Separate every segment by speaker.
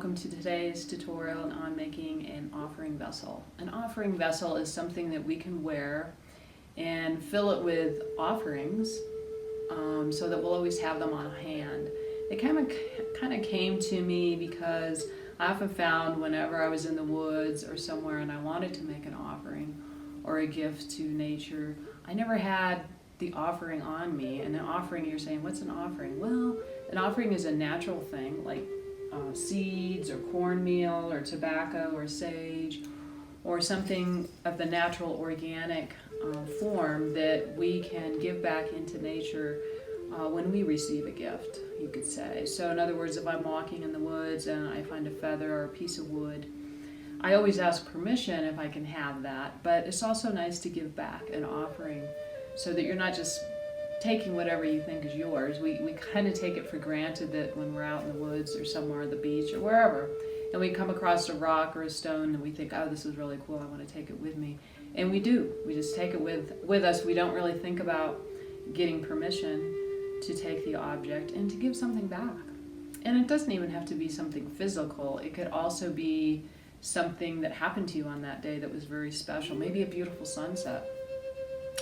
Speaker 1: welcome to today's tutorial on making an offering vessel. An offering vessel is something that we can wear and fill it with offerings so that we'll always have them on hand. It kind of came to me because I often found whenever I was in the woods or somewhere and I wanted to make an offering or a gift to nature, I never had the offering on me. And an offering, you're saying, what's an offering? Well, an offering is a natural thing like seeds or cornmeal or tobacco or sage or something of the natural organic form that we can give back into nature when we receive a gift, you could say. So in other words, if I'm walking in the woods and I find a feather or a piece of wood, I always ask permission if I can have that, but it's also nice to give back an offering so that you're not just taking whatever you think is yours. We kind of take it for granted that when we're out in the woods or somewhere at the beach or wherever, and we come across a rock or a stone and we think, oh, this is really cool, I want to take it with me. And we do. We just take it with us. We don't really think about getting permission to take the object and to give something back. And it doesn't even have to be something physical. It could also be something that happened to you on that day that was very special. Maybe a beautiful sunset.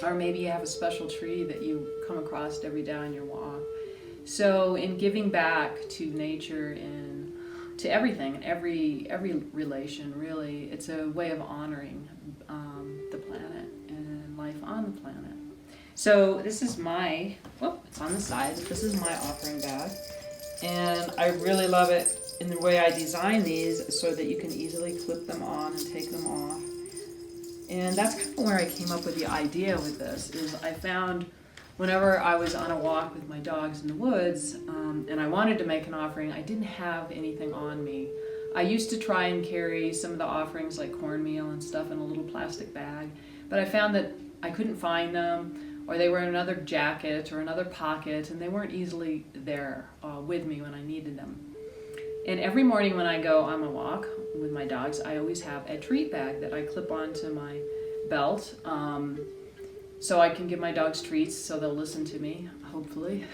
Speaker 1: Or maybe you have a special tree that you come across every day on your walk. So in giving back to nature and to everything, every relation, really, it's a way of honoring the planet and life on the planet. So this is my, it's on the side, this is my offering bag. And I really love it in the way I design these so that you can easily clip them on and take them off. And that's kind of where I came up with the idea with this, is I found whenever I was on a walk with my dogs in the woods and I wanted to make an offering, I didn't have anything on me. I used to try and carry some of the offerings like cornmeal and stuff in a little plastic bag, but I found that I couldn't find them, or they were in another jacket or another pocket, and they weren't easily there with me when I needed them. And every morning when I go on a walk with my dogs, I always have a treat bag that I clip onto my belt so I can give my dogs treats so they'll listen to me, hopefully.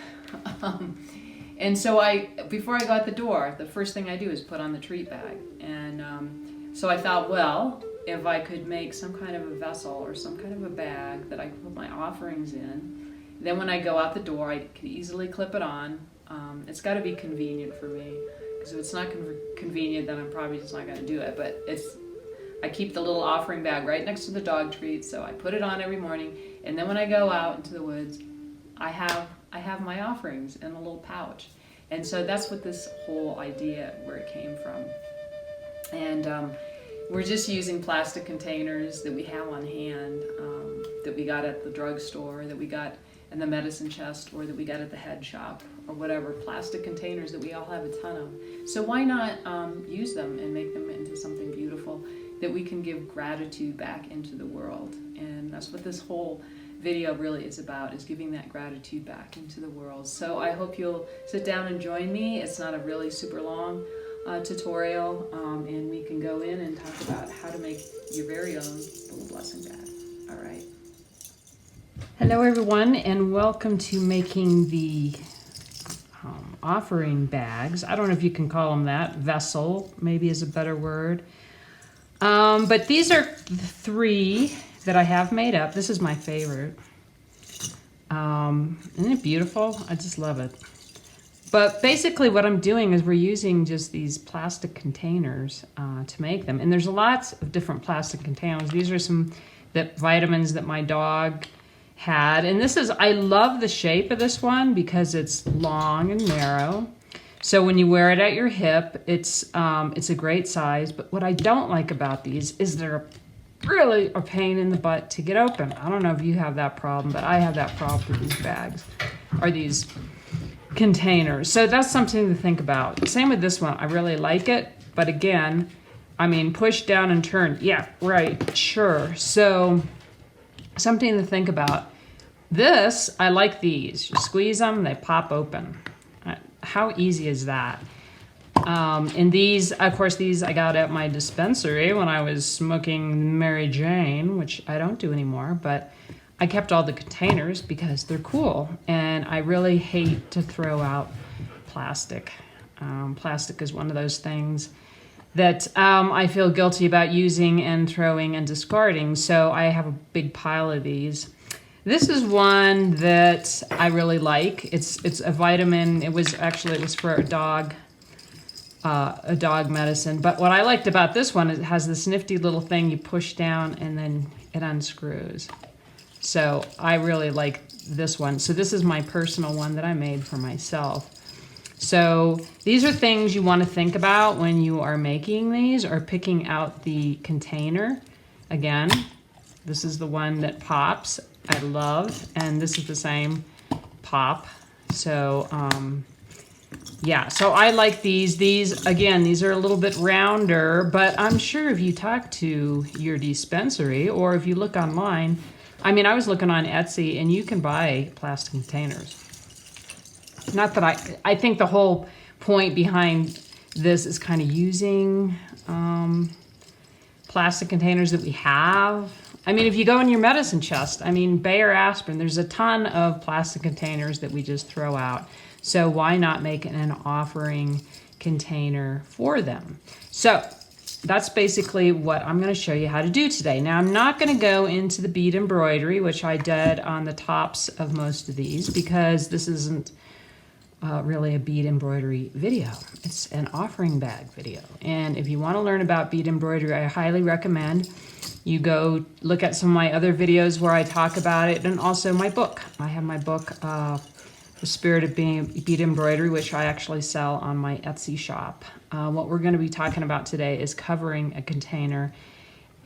Speaker 1: And so before I go out the door, the first thing I do is put on the treat bag. And so I thought, well, if I could make some kind of a vessel or some kind of a bag that I could put my offerings in, then when I go out the door, I could easily clip it on. It's got to be convenient for me. Because if it's not convenient, then I'm probably just not going to do it. But I keep the little offering bag right next to the dog treats, so I put it on every morning. And then when I go out into the woods, I have my offerings in a little pouch. And so that's what this whole idea, where it came from. And we're just using plastic containers that we have on hand, that we got at the drugstore, that we got in the medicine chest, or that we got at the head shop, or whatever, plastic containers that we all have a ton of. So why not use them and make them into something beautiful that we can give gratitude back into the world? And that's what this whole video really is about, is giving that gratitude back into the world. So I hope you'll sit down and join me. It's not a really super long tutorial, and we can go in and talk about how to make your very own little blessing bag. All right. Hello everyone, and welcome to making the offering bags. I don't know if you can call them that. Vessel maybe is a better word. But these are the three that I have made up. This is my favorite. Isn't it beautiful? I just love it. But basically what I'm doing is we're using just these plastic containers to make them. And there's lots of different plastic containers. These are some vitamins that my dog had. And I love the shape of this one because it's long and narrow. So when you wear it at your hip, it's a great size. But what I don't like about these is they're really a pain in the butt to get open. I don't know if you have that problem, but I have that problem with these bags, or these containers. So that's something to think about. Same with this one. I really like it, but again, I mean, push down and turn. Yeah, right, sure. So something to think about. This, I like these. You squeeze them, they pop open. How easy is that? And these, of course, these I got at my dispensary when I was smoking Mary Jane, which I don't do anymore, but I kept all the containers because they're cool. And I really hate to throw out plastic. Plastic is one of those things that I feel guilty about using and throwing and discarding, so I have a big pile of these. This is one that I really like. It's a vitamin. It was for a dog medicine. But what I liked about this one is it has this nifty little thing you push down and then it unscrews. So I really like this one. So this is my personal one that I made for myself. So these are things you want to think about when you are making these or picking out the container. Again, this is the one that pops. I love, and this is the same pop. So yeah, so I like these. These are a little bit rounder, but I'm sure if you talk to your dispensary or if you look online, I mean, I was looking on Etsy and you can buy plastic containers. Not that I think the whole point behind this is kind of using plastic containers that we have. I mean, if you go in your medicine chest, I mean, Bayer aspirin, there's a ton of plastic containers that we just throw out. So why not make an offering container for them? So that's basically what I'm going to show you how to do today. Now, I'm not going to go into the bead embroidery, which I did on the tops of most of these, because this isn't really a bead embroidery video. It's an offering bag video. And if you want to learn about bead embroidery, I highly recommend you go look at some of my other videos where I talk about it, and also my book. I have my book, The Spirit of Bead Embroidery, which I actually sell on my Etsy shop. What we're going to be talking about today is covering a container,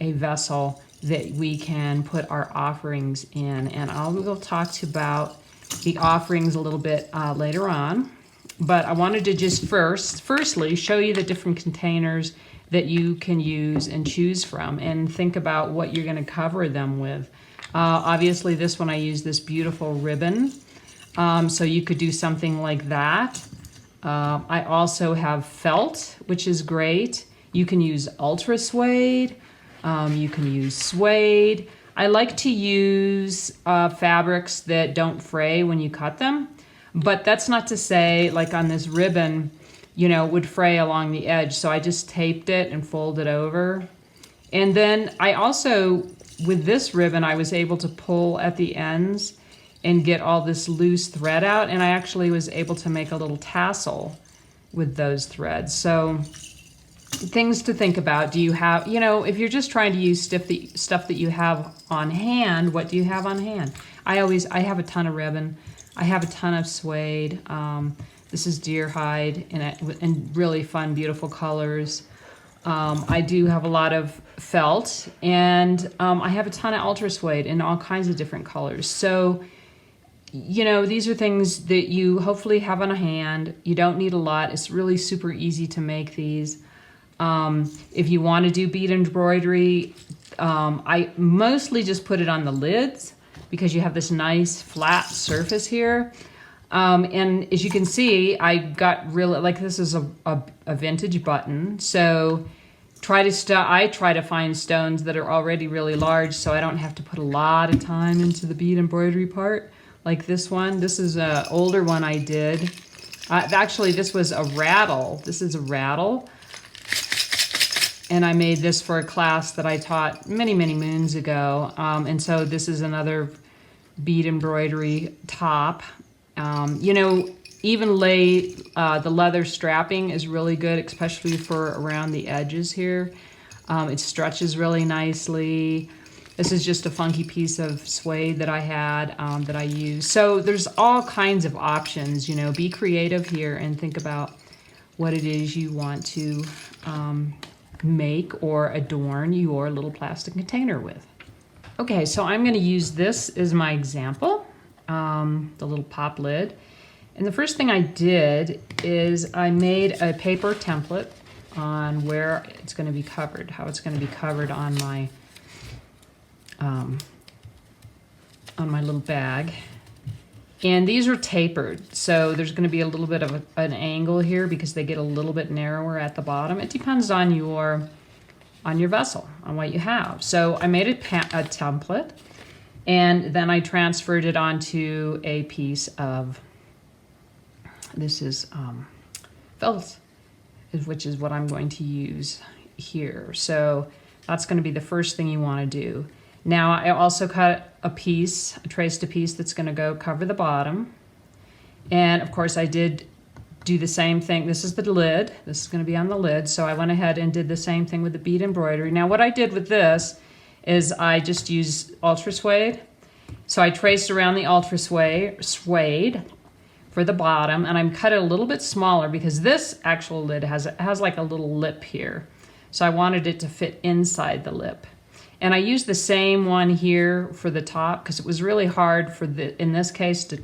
Speaker 1: a vessel that we can put our offerings in. And we'll talk about the offerings a little bit later on. But I wanted to just firstly show you the different containers that you can use and choose from, and think about what you're going to cover them with. Obviously, this one I use this beautiful ribbon. So you could do something like that. I also have felt, which is great. You can use ultra suede. You can use suede. I like to use fabrics that don't fray when you cut them. But that's not to say, like on this ribbon, you know, it would fray along the edge. So I just taped it and folded over. And then I also, with this ribbon, I was able to pull at the ends and get all this loose thread out, and I actually was able to make a little tassel with those threads. So things to think about. Do you have, you know, if you're just trying to use stuff that you have on hand, what do you have on hand? I have a ton of ribbon. I have a ton of suede. This is deer hide in really fun, beautiful colors. I do have a lot of felt, and I have a ton of ultra suede in all kinds of different colors. So, you know, these are things that you hopefully have on hand. You don't need a lot. It's really super easy to make these. If you want to do bead embroidery, I mostly just put it on the lids because you have this nice flat surface here. And as you can see, I got really, like, this is a vintage button. So I try to find stones that are already really large, so I don't have to put a lot of time into the bead embroidery part. Like this one. This is an older one I did. Actually, this was a rattle. This is a rattle. And I made this for a class that I taught many, many moons ago. And so this is another bead embroidery top. You know, even the leather strapping is really good, especially for around the edges here. It stretches really nicely. This is just a funky piece of suede that I had that I used. So there's all kinds of options, you know. Be creative here and think about what it is you want to make or adorn your little plastic container with. Okay, so I'm going to use this as my example, the little pop lid. And the first thing I did is I made a paper template on where it's going to be covered, how it's going to be covered on my little bag. And these are tapered, so there's going to be a little bit of an angle here because they get a little bit narrower at the bottom. It depends on your vessel, on what you have. So I made a template, and then I transferred it onto a piece of, this is felt, which is what I'm going to use here. So that's going to be the first thing you want to do. Now I also cut a piece, traced a piece that's going to go cover the bottom. And of course I did do the same thing. This is the lid. This is going to be on the lid. So I went ahead and did the same thing with the bead embroidery. Now what I did with this is I just used ultra suede. So I traced around the ultra suede for the bottom, and I'm cut it a little bit smaller because this actual lid has like a little lip here. So I wanted it to fit inside the lip. And I used the same one here for the top because it was really hard for in this case to,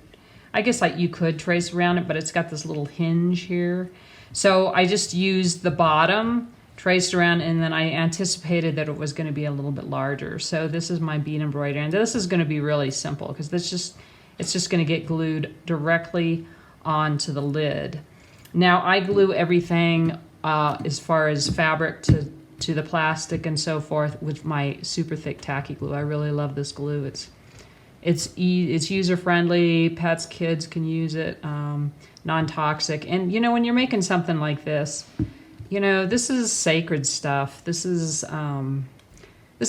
Speaker 1: I guess like you could trace around it, but it's got this little hinge here. So I just used the bottom, traced around, and then I anticipated that it was going to be a little bit larger. So this is my bead embroidery, and this is going to be really simple because it's just going to get glued directly onto the lid. Now I glue everything as far as fabric to the plastic and so forth with my super thick tacky glue. I really love this glue. It's user friendly. Pets, kids can use it. Non-toxic. And you know, when you're making something like this, you know, this is sacred stuff. This is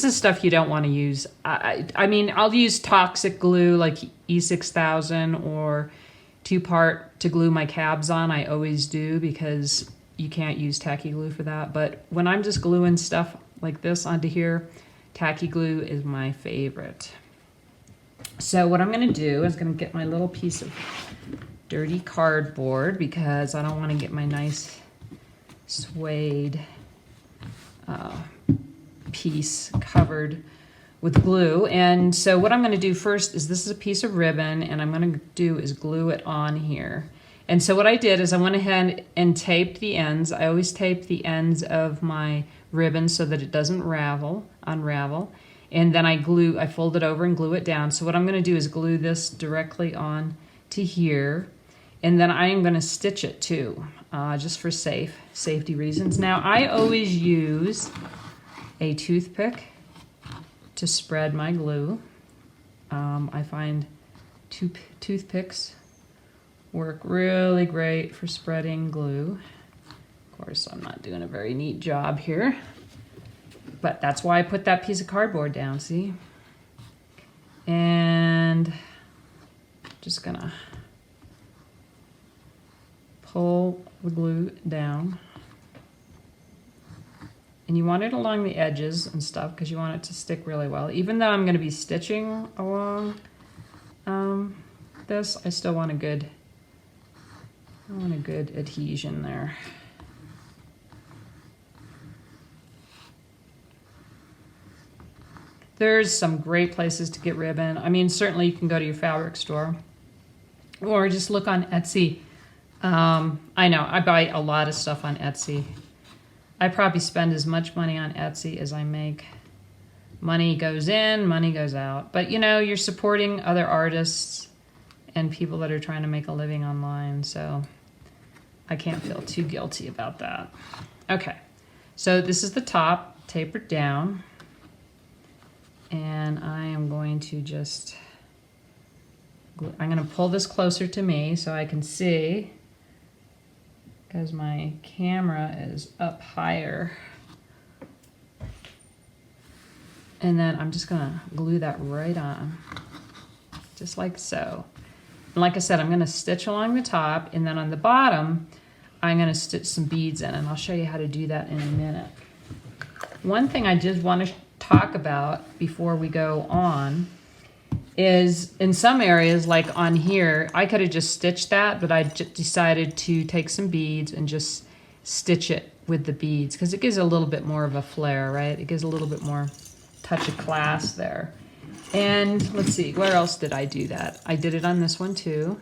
Speaker 1: stuff you don't want to use. I mean, I'll use toxic glue like E6000 or 2-part to glue my cabs on. I always do because you can't use tacky glue for that. But when I'm just gluing stuff like this onto here, tacky glue is my favorite. So what I'm going to do is going to get my little piece of dirty cardboard because I don't want to get my nice suede piece covered with glue. And so what I'm going to do first is this is a piece of ribbon, and I'm going to do is glue it on here. And so what I did is I went ahead and taped the ends. I always tape the ends of my ribbon so that it doesn't unravel. And then I fold it over and glue it down. So what I'm going to do is glue this directly on to here. And then I am going to stitch it too, just for safety reasons. Now I always use a toothpick to spread my glue. I find toothpicks work really great for spreading glue. Of course, I'm not doing a very neat job here, but that's why I put that piece of cardboard down, see? And just gonna pull the glue down. And you want it along the edges and stuff because you want it to stick really well. Even though I'm going to be stitching along this, I still want a good adhesion there. There's some great places to get ribbon. I mean, certainly you can go to your fabric store or just look on Etsy. I know, I buy a lot of stuff on Etsy. I probably spend as much money on Etsy as I make. Money goes in, money goes out. But you know, you're supporting other artists and people that are trying to make a living online, so I can't feel too guilty about that. Okay, so this is the top, tapered down. And I am going to just, I'm going to pull this closer to me so I can see, because my camera is up higher. And then I'm just going to glue that right on, just like so. And like I said, I'm going to stitch along the top, and then on the bottom, I'm going to stitch some beads in, and I'll show you how to do that in a minute. One thing I just want to talk about before we go on is in some areas, like on here, I could have just stitched that, but I decided to take some beads and just stitch it with the beads because it gives a little bit more of a flare, right? It gives a little bit more touch of class there. And let's see, where else did I do that? I did it on this one too.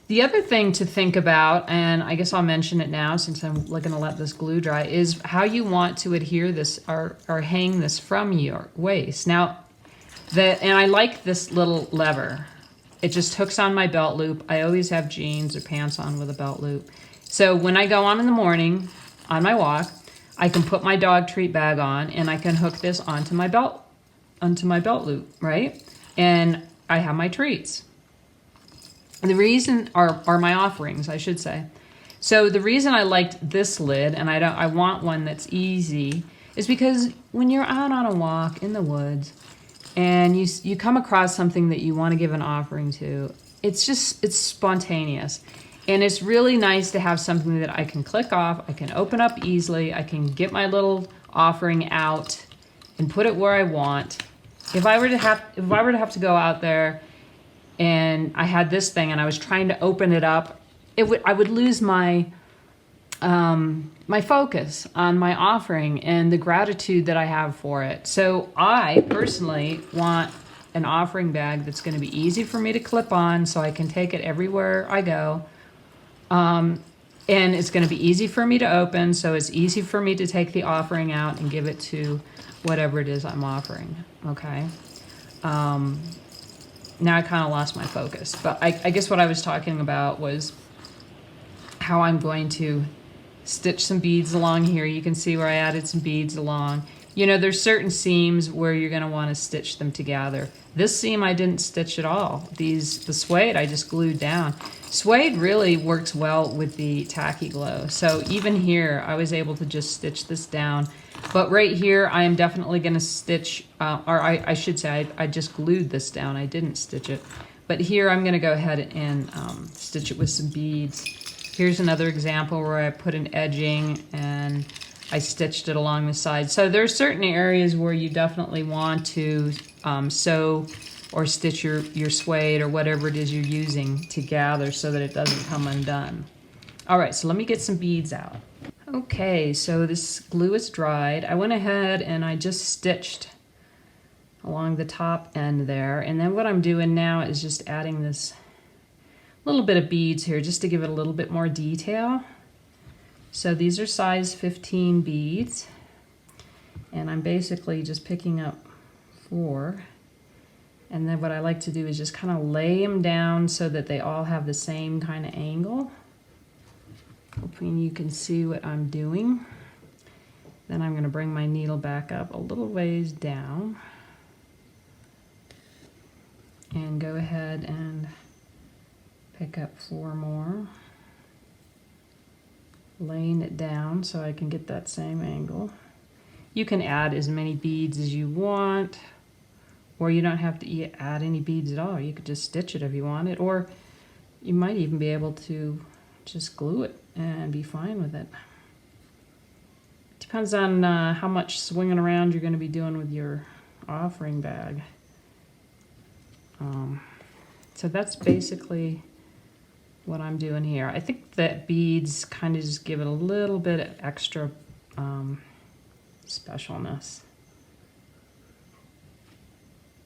Speaker 1: The other thing to think about, and I guess I'll mention it now since I'm going to let this glue dry, is how you want to adhere this or hang this from your waist. Now, and I like this little lever. It just hooks on my belt loop. I always have jeans or pants on with a belt loop. So when I go on in the morning on my walk, I can put my dog treat bag on and I can hook this onto my belt loop, right? And I have my treats. And the reason are my offerings, I should say. So the reason I liked this lid, and I want one that's easy, is because when you're out on a walk in the woods and you come across something that you want to give an offering to, it's spontaneous. And it's really nice to have something that I can click off, I can open up easily, I can get my little offering out and put it where I want. If I were to have to go out there and I had this thing and I was trying to open it up, I would lose my my focus on my offering and the gratitude that I have for it. So I personally want an offering bag that's going to be easy for me to clip on so I can take it everywhere I go. And it's going to be easy for me to open, so it's easy for me to take the offering out and give it to whatever it is I'm offering, okay? Now I kind of lost my focus, but I guess what I was talking about was how I'm going to stitch some beads along here. You can see where I added some beads along. You know, there's certain seams where you're going to want to stitch them together. This seam I didn't stitch at all. The suede I just glued down. Suede really works well with the tacky glow. So even here I was able to just stitch this down. But right here I am definitely going to stitch, or I should say I just glued this down. I didn't stitch it. But here I'm going to go ahead and stitch it with some beads. Here's another example where I put an edging and I stitched it along the side. So there's certain areas where you definitely want to sew or stitch your suede or whatever it is you're using together so that it doesn't come undone. All right, so let me get some beads out. Okay, so this glue is dried. I went ahead and I just stitched along the top end there. And then what I'm doing now is just adding this little bit of beads here just to give it a little bit more detail. So these are size 15 beads, and I'm basically just picking up 4. And then what I like to do is just kind of lay them down so that they all have the same kind of angle. Hoping you can see what I'm doing. Then I'm going to bring my needle back up a little ways down and go ahead and pick up 4 more, laying it down so I can get that same angle. You can add as many beads as you want, or you don't have to add any beads at all. You could just stitch it if you want it, or you might even be able to just glue it and be fine with it. Depends on how much swinging around you're going to be doing with your offering bag. So that's basically what I'm doing here. I think that beads kind of just give it a little bit of extra specialness.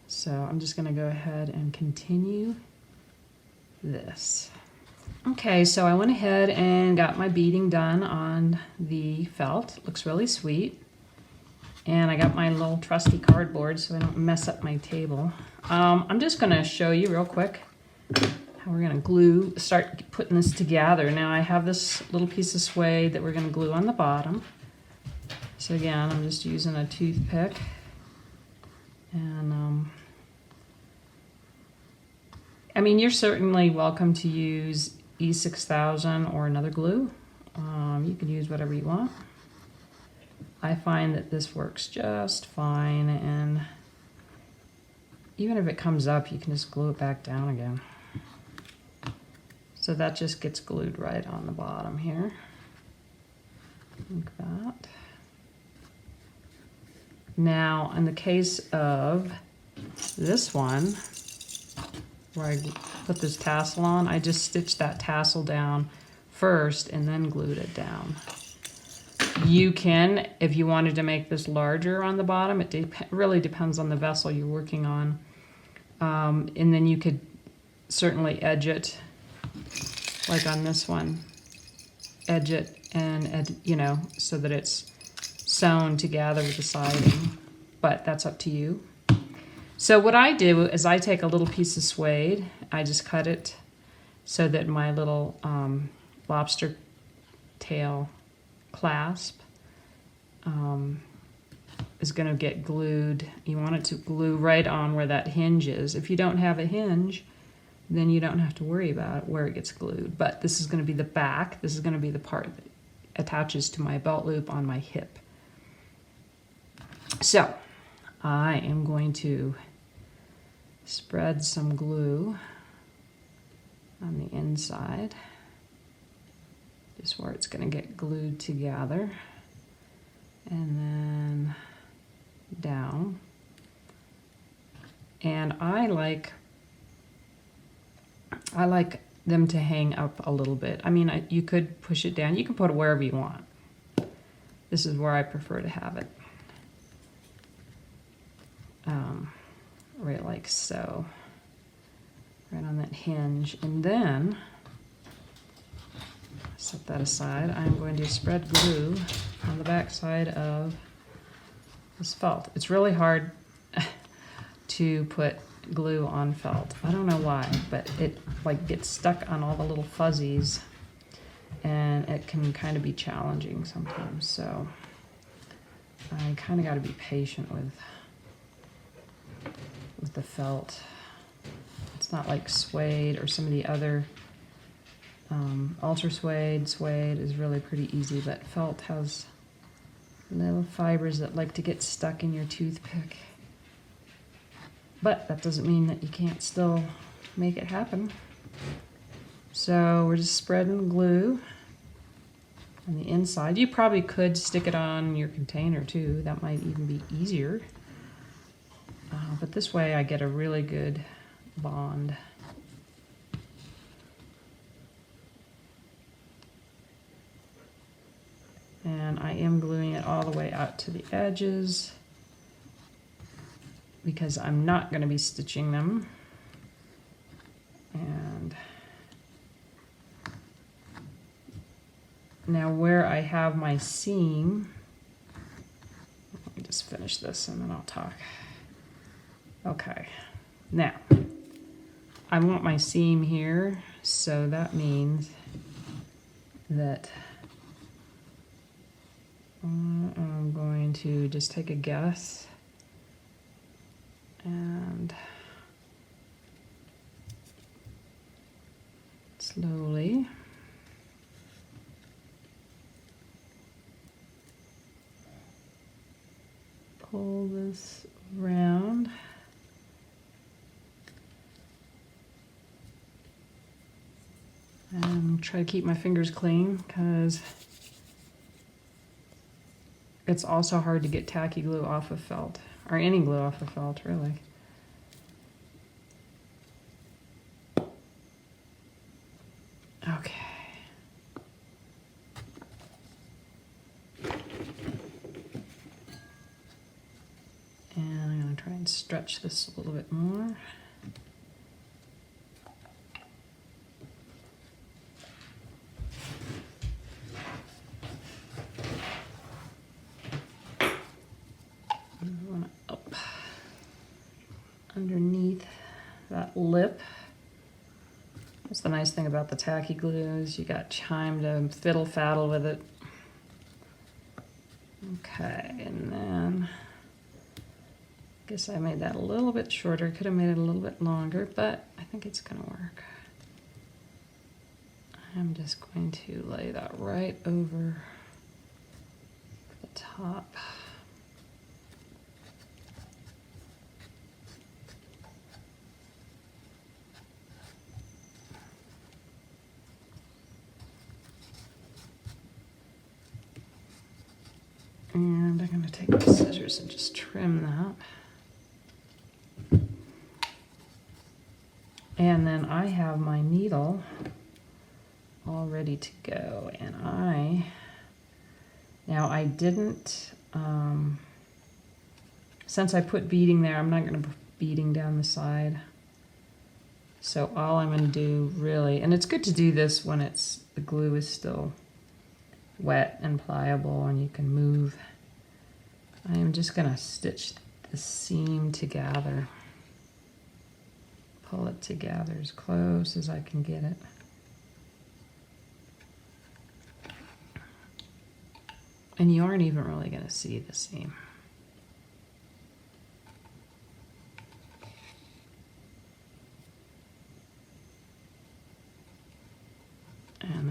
Speaker 1: So I'm just going to go ahead and continue this. Okay, so I went ahead and got my beading done on the felt. It looks really sweet. And I got my little trusty cardboard so I don't mess up my table. I'm just going to show you real quick how we're going to start putting this together. Now I have this little piece of suede that we're going to glue on the bottom. So again, I'm just using a toothpick. And I mean, you're certainly welcome to use E6000 or another glue. You can use whatever you want. I find that this works just fine, and even if it comes up, you can just glue it back down again. So that just gets glued right on the bottom here, like that. Now, in the case of this one, where I put this tassel on, I just stitched that tassel down first and then glued it down. You can, if you wanted to make this larger on the bottom, it really depends on the vessel you're working on. And then you could certainly edge it, like on this one, edge it and you know, so that it's sewn together with the siding, but that's up to you. So what I do is I take a little piece of suede, I just cut it so that my little lobster tail clasp is going to get glued. You want it to glue right on where that hinge is. If you don't have a hinge, then you don't have to worry about where it gets glued. But this is going to be the back. This is going to be the part that attaches to my belt loop on my hip. So I am going to spread some glue on the inside, just where it's going to get glued together, and then down. And I like them to hang up a little bit. I mean, you could push it down. You can put it wherever you want. This is where I prefer to have it. Right like so. Right on that hinge. And then, set that aside. I'm going to spread glue on the back side of this felt. It's really hard to put glue on felt. I don't know why, but it like gets stuck on all the little fuzzies, and it can kind of be challenging sometimes. So I kind of got to be patient with the felt. It's not like suede or some of the other ultra suede. Suede is really pretty easy, but felt has little fibers that like to get stuck in your toothpick. But that doesn't mean that you can't still make it happen. So we're just spreading glue on the inside. You probably could stick it on your container too. That might even be easier. But this way I get a really good bond. And I am gluing it all the way out to the edges, because I'm not going to be stitching them. And now where I have my seam, let me just finish this and then I'll talk. Okay, now I want my seam here, so that means that I'm going to just take a guess and slowly pull this around. And try to keep my fingers clean, because it's also hard to get tacky glue off of felt, or any glue off of felt, really. Okay. And I'm going to try and stretch this a little bit more. Up underneath that lip. That's the nice thing about the tacky glue, is you got time to fiddle faddle with it. Okay, and then I guess I made that a little bit shorter. Could have made it a little bit longer, but I think it's gonna work. I'm just going to lay that right over the top. And I'm going to take the scissors and just trim that. And then I have my needle all ready to go. And now I didn't, since I put beading there, I'm not going to put beading down the side. So all I'm going to do really, and it's good to do this when the glue is still wet and pliable and you can move. I am just going to stitch the seam together. Pull it together as close as I can get it. And you aren't even really going to see the seam.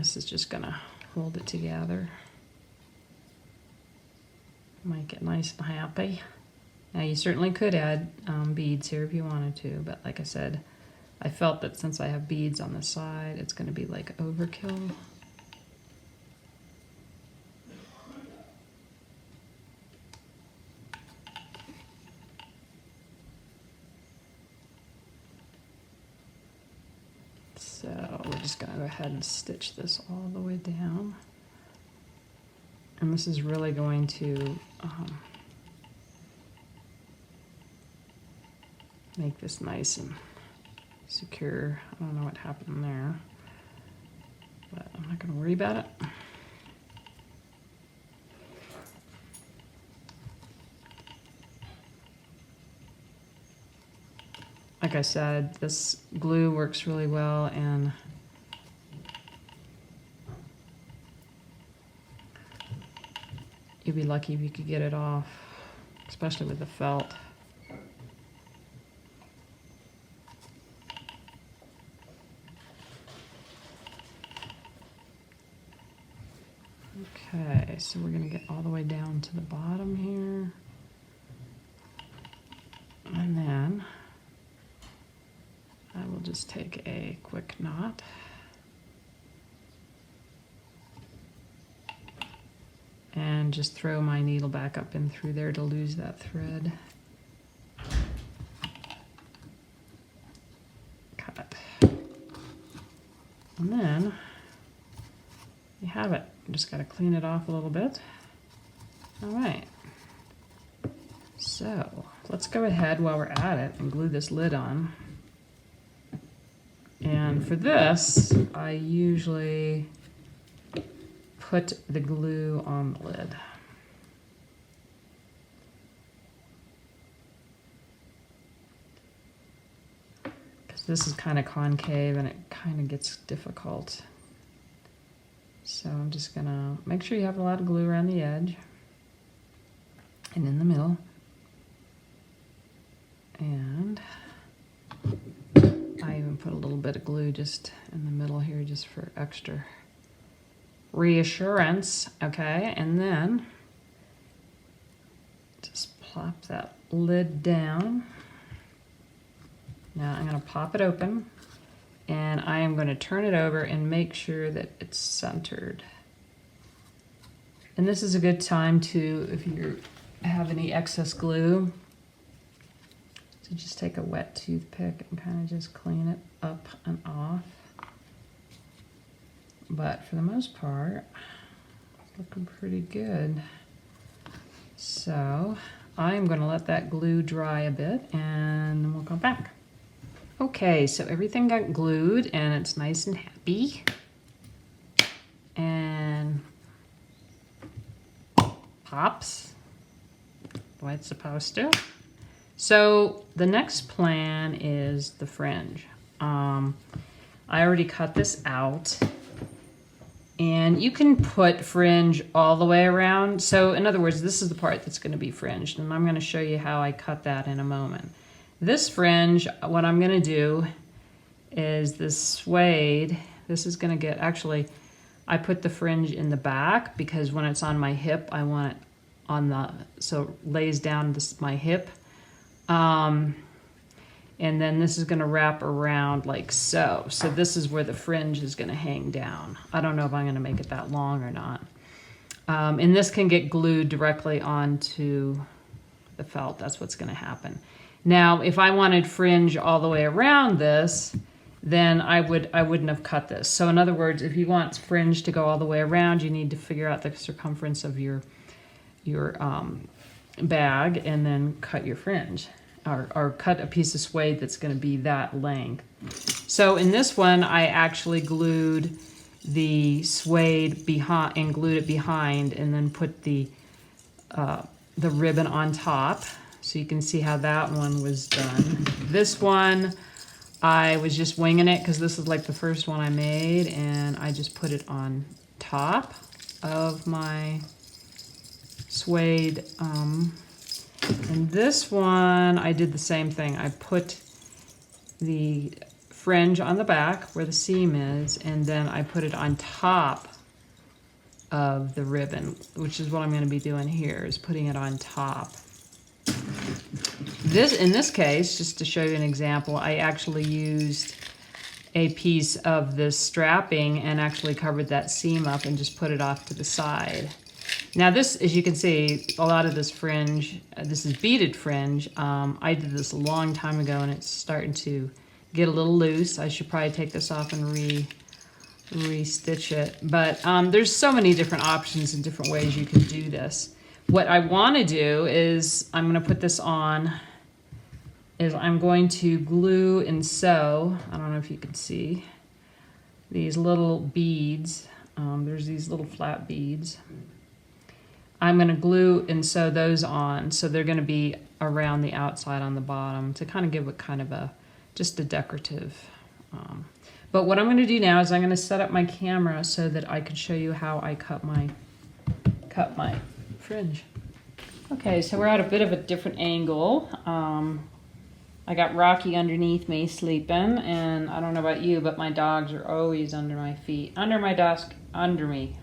Speaker 1: this is just gonna hold it together. Make it nice and happy. Now you certainly could add beads here if you wanted to, but like I said, I felt that since I have beads on the side, it's gonna be like overkill. So we're just gonna go ahead and stitch this all the way down. And this is really going to make this nice and secure. I don't know what happened there, but I'm not gonna worry about it. Like I said, this glue works really well, and you'd be lucky if you could get it off, especially with the felt. Okay, so we're gonna get all the way down to the bottom here. And then I will just take a quick knot. And just throw my needle back up in through there to lose that thread. Cut. And then you have it. You just got to clean it off a little bit. All right. So let's go ahead while we're at it and glue this lid on. And for this, I usually put the glue on the lid. Because this is kind of concave and it kind of gets difficult. So I'm just gonna make sure you have a lot of glue around the edge and in the middle. And I even put a little bit of glue just in the middle here just for extra reassurance. Okay, and then just plop that lid down. Now I'm going to pop it open, and I am going to turn it over and make sure that it's centered. And this is a good time to, if you have any excess glue, to just take a wet toothpick and kind of just clean it up and off. But for the most part, it's looking pretty good. So I'm going to let that glue dry a bit, and then we'll come back. Okay, so everything got glued and it's nice and happy. And pops the way it's supposed to. So the next plan is the fringe. I already cut this out. And you can put fringe all the way around. So in other words, this is the part that's going to be fringed, and I'm going to show you how I cut that in a moment. This fringe, what I'm going to do is this suede. This is going to get, actually, I put the fringe in the back because when it's on my hip, I want it on the, so it lays down this, my hip. And then this is going to wrap around like so. So this is where the fringe is going to hang down. I don't know if I'm going to make it that long or not. And this can get glued directly onto the felt. That's what's going to happen. Now, if I wanted fringe all the way around this, then I wouldn't have cut this. So in other words, if you want fringe to go all the way around, you need to figure out the circumference of your bag and then cut your fringe. Or cut a piece of suede that's going to be that length. So in this one, I actually glued the suede behind and glued it behind, and then put the ribbon on top. So you can see how that one was done. This one, I was just winging it because this is like the first one I made, and I just put it on top of my suede. And this one, I did the same thing. I put the fringe on the back where the seam is, and then I put it on top of the ribbon, which is what I'm going to be doing here, is putting it on top. In this case, just to show you an example, I actually used a piece of this strapping and actually covered that seam up and just put it off to the side. Now this, as you can see, a lot of this fringe, this is beaded fringe. I did this a long time ago and it's starting to get a little loose. I should probably take this off and re-stitch it. But there's so many different options and different ways you can do this. What I want to do is, I'm going to put this on, is I'm going to glue and sew, I don't know if you can see, these little beads. There's these little flat beads. I'm going to glue and sew those on, so they're going to be around the outside on the bottom to kind of give it kind of a, just a decorative. But what I'm going to do now is I'm going to set up my camera so that I can show you how I cut my fringe. Okay, so we're at a bit of a different angle. I got Rocky underneath me sleeping, and I don't know about you, but my dogs are always under my feet, under my desk, under me.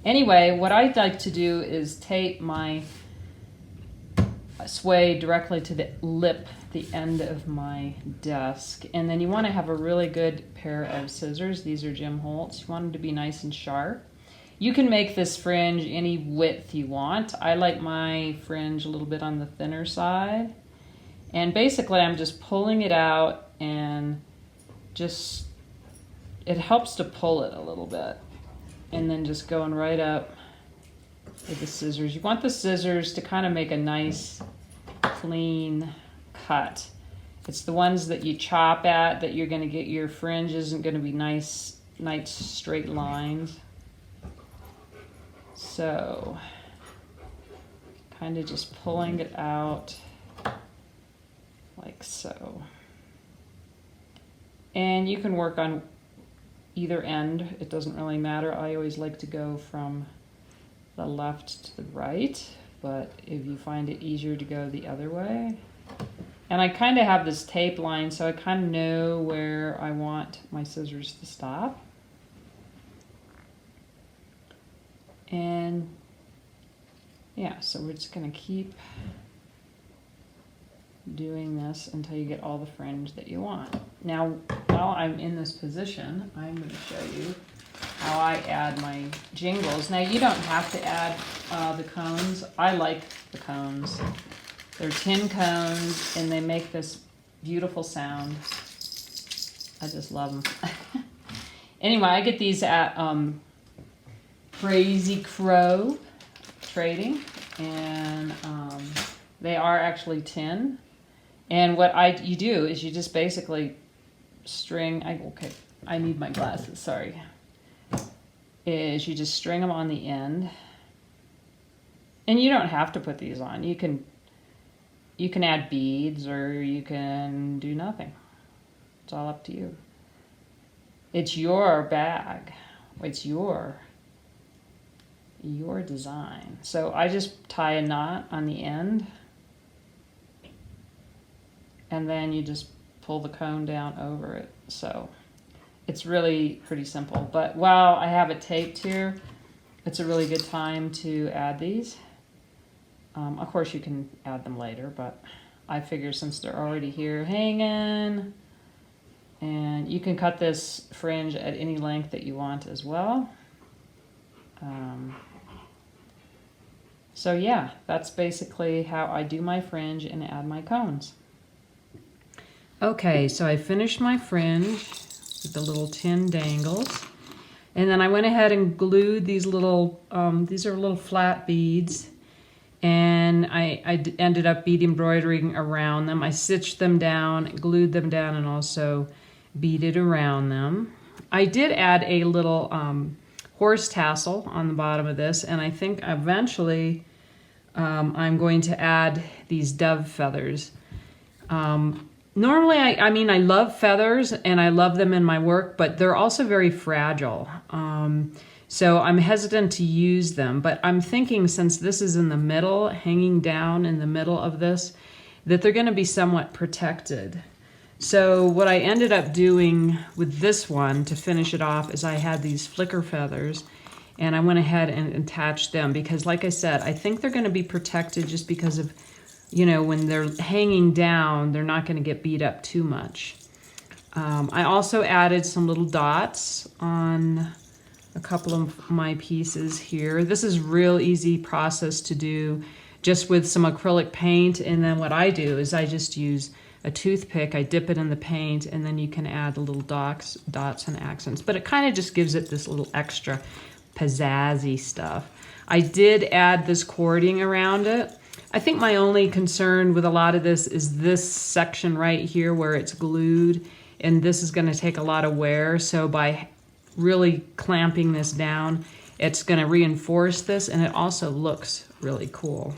Speaker 1: Anyway, what I'd like to do is tape my sway directly to the lip, the end of my desk. And then you want to have a really good pair of scissors. These are Jim Holtz. You want them to be nice and sharp. You can make this fringe any width you want. I like my fringe a little bit on the thinner side. And basically I'm just pulling it out, and just, it helps to pull it a little bit. And then just going right up with the scissors. You want the scissors to kind of make a nice, clean cut. It's the ones that you chop at that you're going to get your fringe isn't going to be nice straight lines. So, kind of just pulling it out like so. And you can work on either end, it doesn't really matter. I always like to go from the left to the right, but if you find it easier to go the other way. And I kind of have this tape line, so I kind of know where I want my scissors to stop. And yeah, so we're just going to keep doing this until you get all the fringe that you want. Now, while I'm in this position, I'm going to show you how I add my jingles. Now, you don't have to add the cones. I like the cones. They're tin cones, and they make this beautiful sound. I just love them. Anyway, I get these at Crazy Crow Trading, and they are actually tin. And what you do is you just basically string, I need my glasses, sorry. Is you just string them on the end. And you don't have to put these on. You can add beads, or you can do nothing. It's all up to you. It's your bag. It's your design. So I just tie a knot on the end, and then you just pull the cone down over it. So it's really pretty simple. But while I have it taped here, it's a really good time to add these. Of course you can add them later, but I figure since they're already here hanging, and you can cut this fringe at any length that you want as well. So yeah, that's basically how I do my fringe and add my cones. Okay, so I finished my fringe with the little tin dangles. And then I went ahead and glued these little, these are little flat beads. And I ended up bead embroidering around them. I stitched them down, glued them down, and also beaded around them. I did add a little horse tassel on the bottom of this, and I think eventually I'm going to add these dove feathers. Normally, I mean, I love feathers and I love them in my work, but they're also very fragile. So I'm hesitant to use them, but I'm thinking since this is in the middle, hanging down in the middle of this, that they're going to be somewhat protected. So what I ended up doing with this one to finish it off is I had these flicker feathers, and I went ahead and attached them because, like I said, I think they're going to be protected just because of, you know, when they're hanging down, they're not going to get beat up too much. I also added some little dots on a couple of my pieces here. This is real easy process to do just with some acrylic paint, and then what I do is I just use a toothpick, I dip it in the paint, and then you can add the little dots and accents. But it kind of just gives it this little extra pizzazzy stuff. I did add this cording around it. I think my only concern with a lot of this is this section right here where it's glued, and this is going to take a lot of wear. So by really clamping this down, it's going to reinforce this, and it also looks really cool.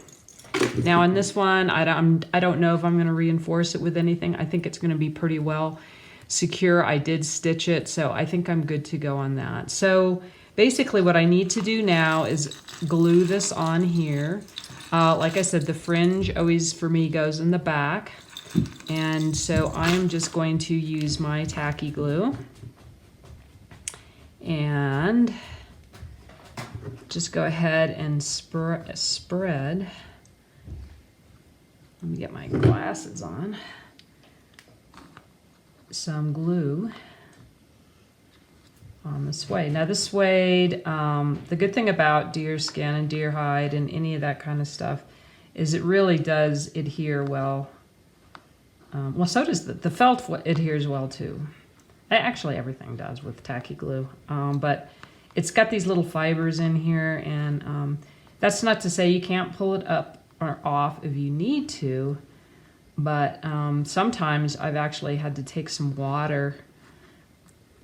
Speaker 1: Now on this one, I don't know if I'm going to reinforce it with anything. I think it's going to be pretty well secure. I did stitch it, so I think I'm good to go on that. So basically what I need to do now is glue this on here. Like I said, the fringe always for me goes in the back. And so I'm just going to use my tacky glue and just go ahead and spread. Let me get my glasses on. Some glue on the suede. Now the suede, the good thing about deer skin and deer hide and any of that kind of stuff is it really does adhere well. Well, so does the felt adheres well too. Actually, everything does with tacky glue. But it's got these little fibers in here, and that's not to say you can't pull it up or off if you need to, but sometimes I've actually had to take some water.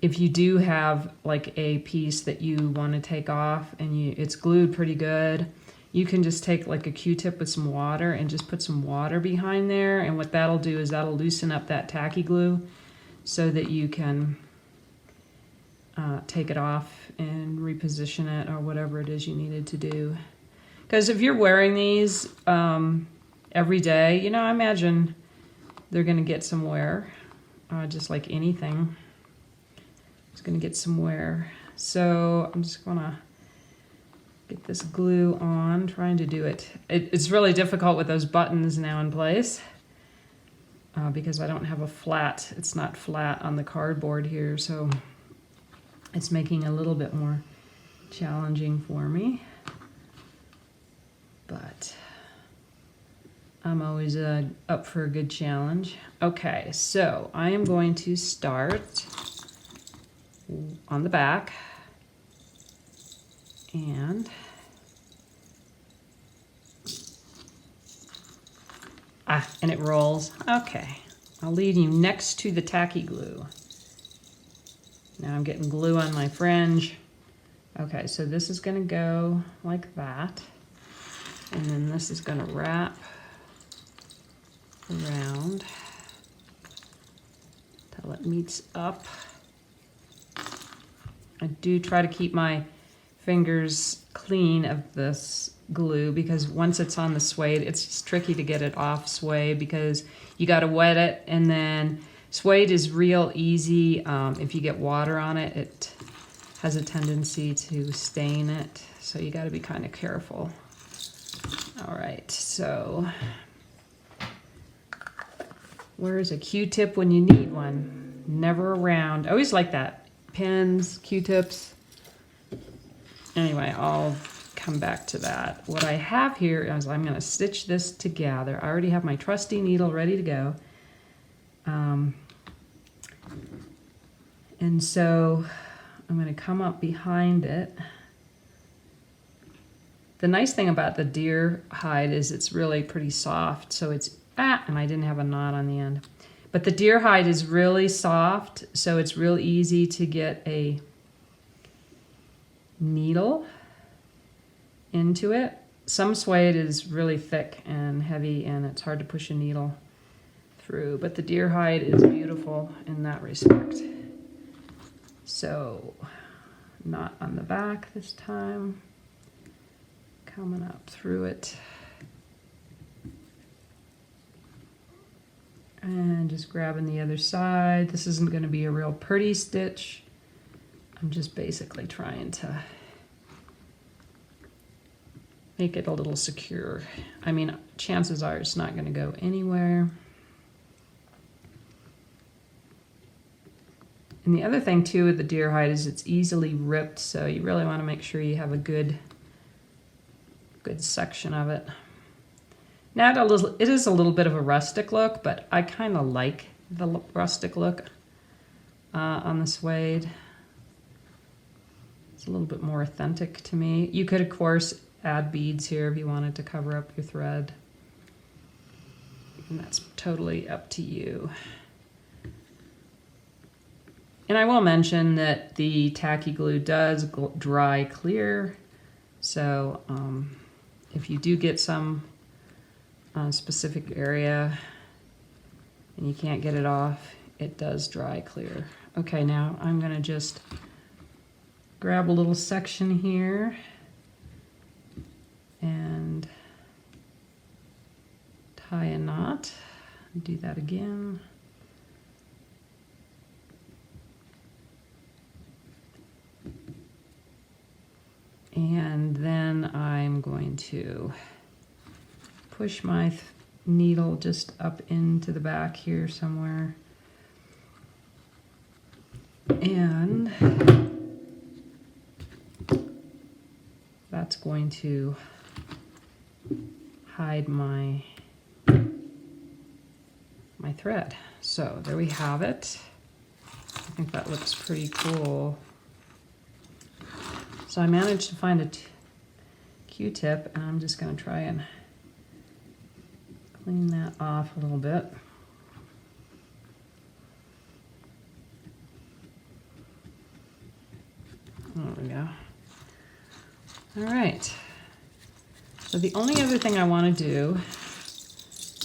Speaker 1: If you do have like a piece that you want to take off and it's glued pretty good, you can just take like a Q-tip with some water and just put some water behind there, and what that'll do is that'll loosen up that tacky glue so that you can take it off and reposition it or whatever it is you needed to do. Because if you're wearing these every day, you know, I imagine they're going to get some wear, just like anything. It's going to get some wear. So I'm just going to get this glue on, trying to do it. It's really difficult with those buttons now in place because I don't have a flat, it's not flat on the cardboard here, so it's making it a little bit more challenging for me. But I'm always up for a good challenge. Okay, so I am going to start on the back, and it rolls. Okay, I'll leave you next to the tacky glue. Now I'm getting glue on my fringe. Okay, so this is going to go like that. And then this is going to wrap around till it meets up. I do try to keep my fingers clean of this glue because once it's on the suede, it's just tricky to get it off suede because you got to wet it, and then suede is real easy. If you get water on it, it has a tendency to stain it, so you got to be kind of careful. All right, so where's a Q-tip when you need one? Never around. I always like that. Pins, Q-tips. Anyway, I'll come back to that. What I have here is I'm going to stitch this together. I already have my trusty needle ready to go. And so I'm going to come up behind it. The nice thing about the deer hide is it's really pretty soft, so it's, and I didn't have a knot on the end. But the deer hide is really soft, so it's real easy to get a needle into it. Some suede is really thick and heavy, and it's hard to push a needle through, but the deer hide is beautiful in that respect. So, knot on the back this time. Coming up through it. And just grabbing the other side. This isn't going to be a real pretty stitch. I'm just basically trying to make it a little secure. I mean, chances are it's not going to go anywhere. And the other thing too with the deer hide is it's easily ripped, so you really want to make sure you have a good section of it. Now it is a little bit of a rustic look, but I kind of like the rustic look on the suede. It's a little bit more authentic to me. You could, of course, add beads here if you wanted to cover up your thread. And that's totally up to you. And I will mention that the tacky glue does dry clear. So if you do get some specific area and you can't get it off, it does dry clear. Okay, now I'm gonna just grab a little section here and tie a knot. Do that again. And then I'm going to push my needle just up into the back here somewhere. And that's going to hide my thread. So there we have it. I think that looks pretty cool. So I managed to find a Q-tip, and I'm just going to try and clean that off a little bit. There we go. All right. So the only other thing I want to do,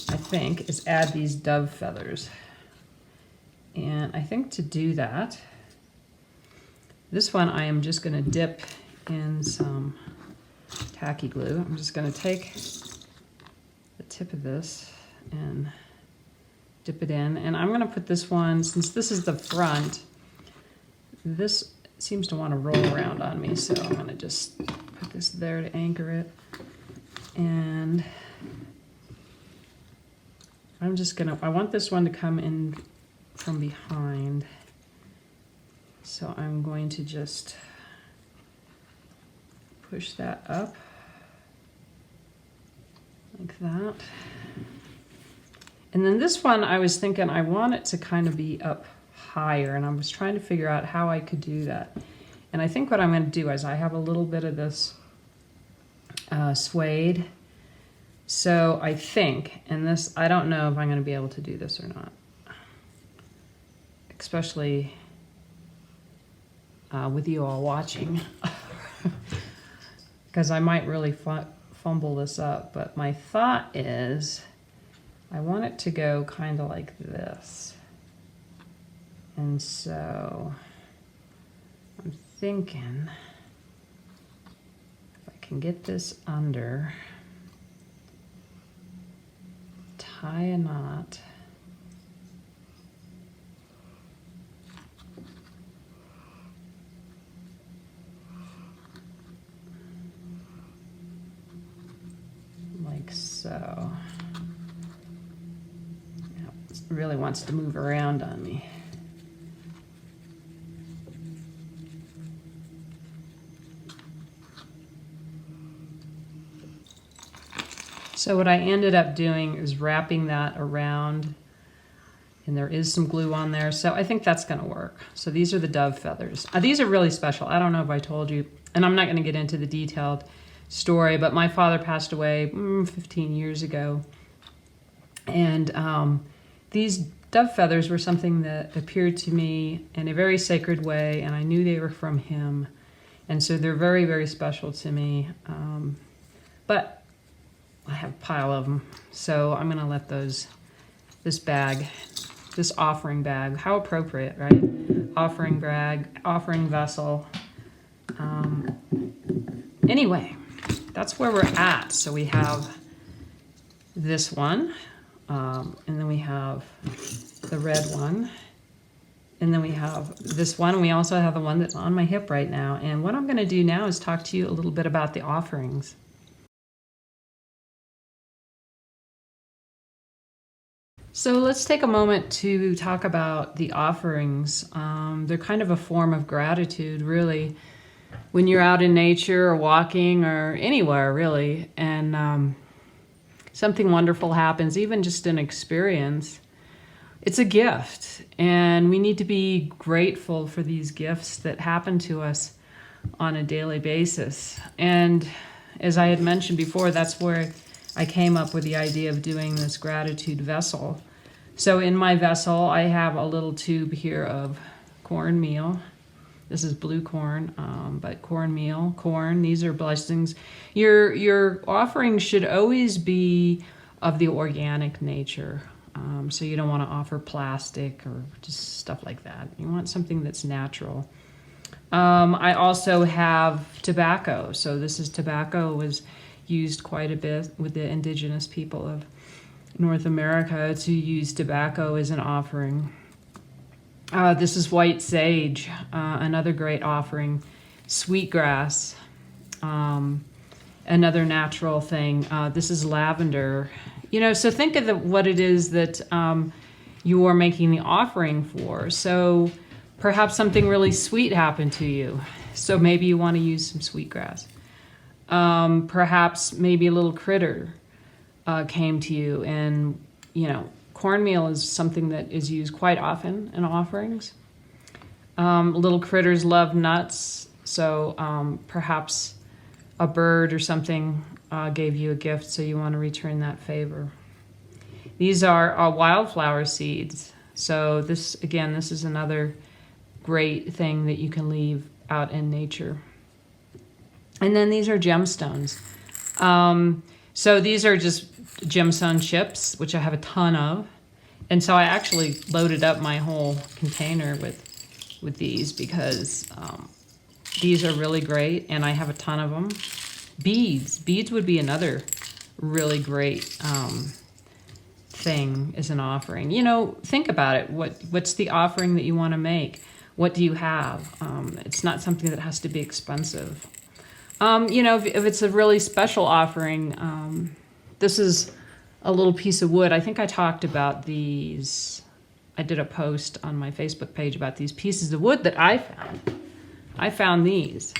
Speaker 1: I think, is add these dove feathers. And I think to do that, this one I am just going to dip in some tacky glue. I'm just going to take the tip of this and dip it in. And I'm going to put this one, since this is the front, this seems to want to roll around on me, so I'm going to just put this there to anchor it. And I'm just going to, I want this one to come in from behind. So I'm going to just push that up like that. And then this one, I was thinking I want it to kind of be up higher, and I was trying to figure out how I could do that. And I think what I'm going to do is I have a little bit of this suede. So I think, and this, I don't know if I'm going to be able to do this or not. Especially with you all watching, because I might really fumble this up, but my thought is I want it to go kind of like this. And so I'm thinking if I can get this under, tie a knot, like so. Now, it really wants to move around on me. So what I ended up doing is wrapping that around, and there is some glue on there, so I think that's going to work. So these are the dove feathers. These are really special. I don't know if I told you, and I'm not going to get into the detailed story, but my father passed away 15 years ago, and these dove feathers were something that appeared to me in a very sacred way, and I knew they were from him, and so they're very, very special to me. But I have a pile of them, so I'm going to let this bag, this offering bag, how appropriate, right? Offering bag, offering vessel. Anyway, that's where we're at. So we have this one,
Speaker 2: And then we have the red one. And then we have this one. And we also have the one that's on my hip right now. And what I'm going to do now is talk to you a little bit about the offerings. So let's take a moment to talk about the offerings. They're kind of a form of gratitude, really, when you're out in nature or walking or anywhere, really, and something wonderful happens, even just an experience. It's a gift, and we need to be grateful for these gifts that happen to us on a daily basis. And as I had mentioned before, that's where I came up with the idea of doing this gratitude vessel. So in my vessel, I have a little tube here of cornmeal. This is blue corn, but cornmeal, corn, these are blessings. Your offerings should always be of the organic nature. So you don't want to offer plastic or just stuff like that. You want something that's natural. I also have tobacco. So this is tobacco was used quite a bit with the indigenous people of North America to use tobacco as an offering. This is white sage, another great offering. Sweetgrass, another natural thing. This is lavender. So think of what it is that you are making the offering for. So perhaps something really sweet happened to you. So maybe you want to use some sweetgrass. Perhaps maybe a little critter came to you, and cornmeal is something that is used quite often in offerings. Little critters love nuts, so perhaps a bird or something gave you a gift, so you want to return that favor. These are wildflower seeds. So this is another great thing that you can leave out in nature. And then these are gemstones. So these are just gemstone chips, which I have a ton of. And so I actually loaded up my whole container with these because these are really great, and I have a ton of them. Beads would be another really great thing as an offering. Think about it. What's the offering that you want to make? What do you have? It's not something that has to be expensive. If it's a really special offering, this is a little piece of wood. I think I talked about these. I did a post on my Facebook page about these pieces of wood that I found. I found these.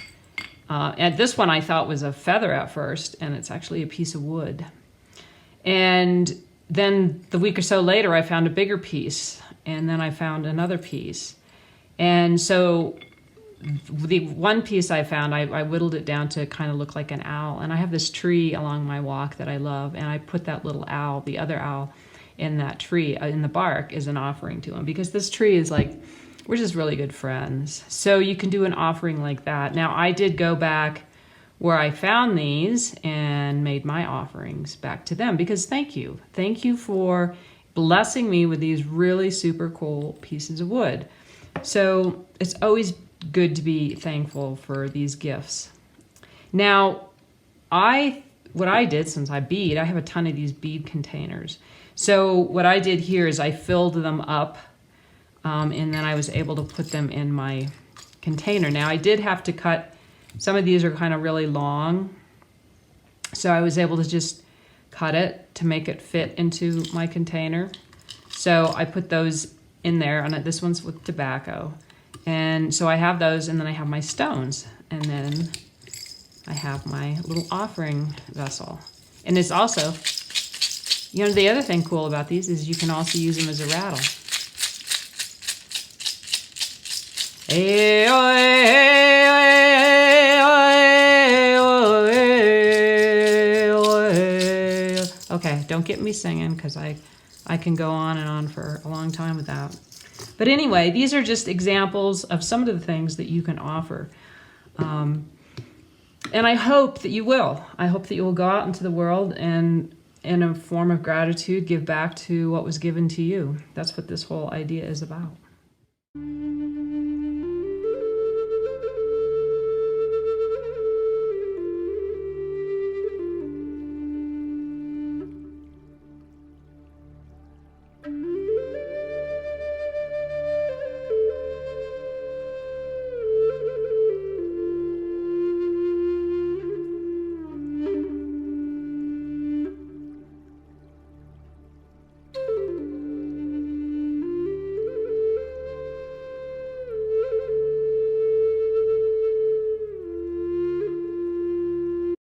Speaker 2: And this one I thought was a feather at first, and it's actually a piece of wood. And then the week or so later, I found a bigger piece, and then I found another piece. And so the one piece I found, I whittled it down to kind of look like an owl. And I have this tree along my walk that I love, and I put that little owl, the other owl, in that tree, in the bark, as an offering to him, because this tree is like, we're just really good friends. So you can do an offering like that. Now, I did go back where I found these and made my offerings back to them, because thank you. Thank you for blessing me with these really super cool pieces of wood. So it's always good to be thankful for these gifts. Now, what I did, since I bead, I have a ton of these bead containers. So what I did here is I filled them up, and then I was able to put them in my container. Now, I did have to cut, some of these are kind of really long, so I was able to just cut it to make it fit into my container. So I put those in there, and this one's with tobacco. And so I have those, and then I have my stones, and then I have my little offering vessel. And it's also, the other thing cool about these is you can also use them as a rattle. Okay, don't get me singing, because I can go on and on for a long time with that. But anyway, these are just examples of some of the things that you can offer. And I hope that you will. I hope that you will go out into the world and, in a form of gratitude, give back to what was given to you. That's what this whole idea is about.